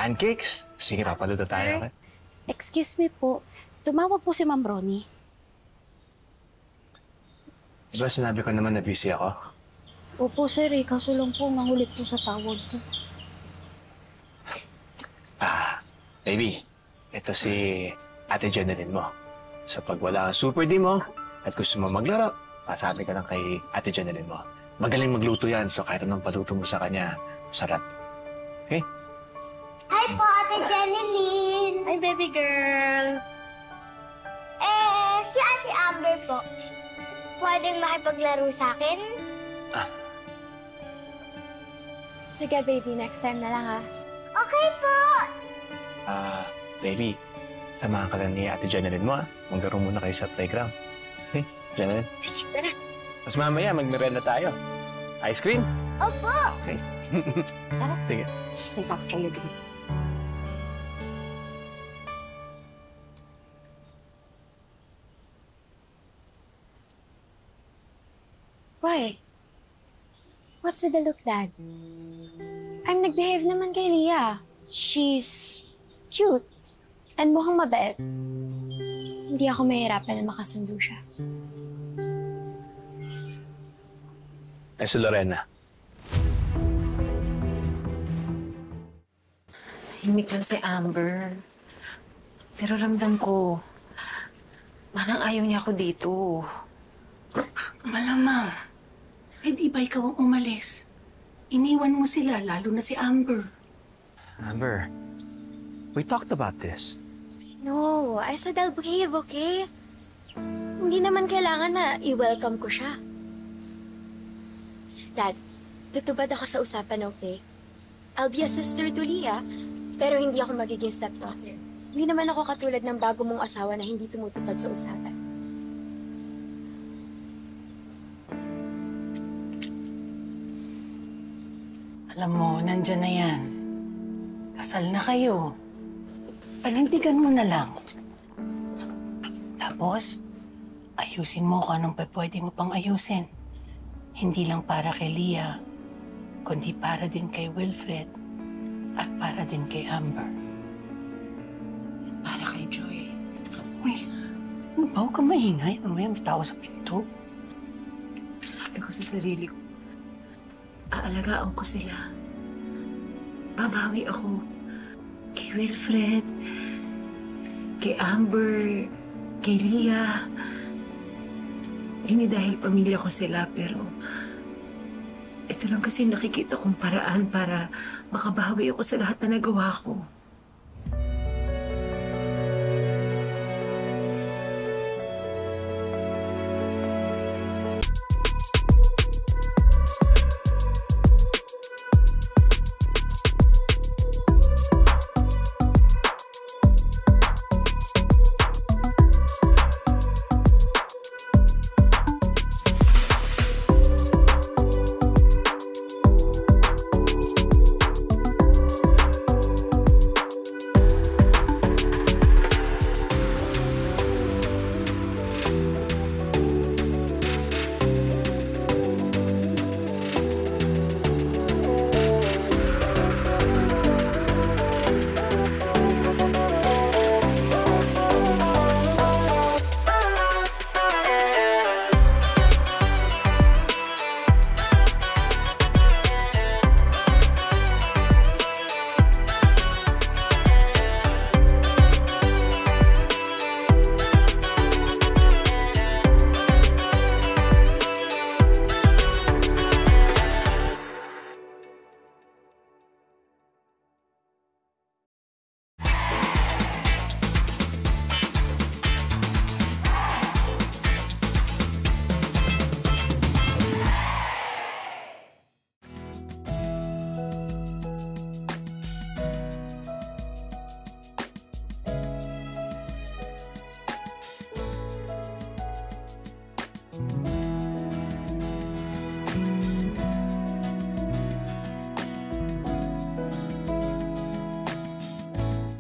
pancakes. Sige, papaluto tayo. Okay? Excuse me po. Tumawag po si Ma'am Ronnie. Diba sinabi ko naman na busy ako? Opo, sir. Kaso lang po, nangulit po sa tawag ko. Baby, ito si Ate Jeneline mo. So pag wala ang super D mo at gusto mo maglaro, pasabi ka lang kay Ate Jeneline mo. Magaling magluto yan, so kahit anong paluto mo sa kanya, sarap. Okay? Hi po, Ate Jeneline! Hi, baby girl! Si Ate Amber po. Pwedeng makipaglaro sa akin? Sige, baby. Next time na lang, ha? Okay po! Baby, samahan ka lang ni Ate Jeneline mo, Maglaro muna kayo sa playground. Okay, Jeneline? Sige, tara. Mas mamaya, magmerenda tayo. Ice cream? Opo! Okay. Tara. Sige. Sige, sa'yo din. Why? What's with the look, Dad? I'm nag-behave naman kay Leah. She's cute and mukhang mabait. Hindi ako mahirapan na makasundo siya. Si Lorena. Tahimik lang si Amber. Pero ramdam ko, manang ayaw niya ako dito. Malamang. Eh di ba ikaw ang umalis? Iniwan mo sila, lalo na si Amber. Amber, we talked about this. No, I said I'll behave, okay? Hindi naman kailangan na i-welcome ko siya. Dad, tutubad ako sa usapan, okay? I'll be a sister to Leah, pero hindi ako magiging stepdaughter. Hindi naman ako katulad ng bago mong asawa na hindi tumutupad sa usapan. Alam mo, nandyan na yan. Kasal na kayo. Panindigan mo na lang. Tapos, ayusin mo kung anong pwede mo pang ayusin. Hindi lang para kay Leah, kundi para din kay Wilfred at para din kay Amber. At para kay Joy. Uy, ano ba? Huwag kang maingay. Mamaya may tawa sa pinto. Sabi ko sa sarili ko, aalagaan ko sila. Babawi ako kay Wilfred, kay Amber, kay Leah. Hindi dahil pamilya ko sila, pero ito lang kasi nakikita kong paraan para makabawi ako sa lahat na nagawa ko.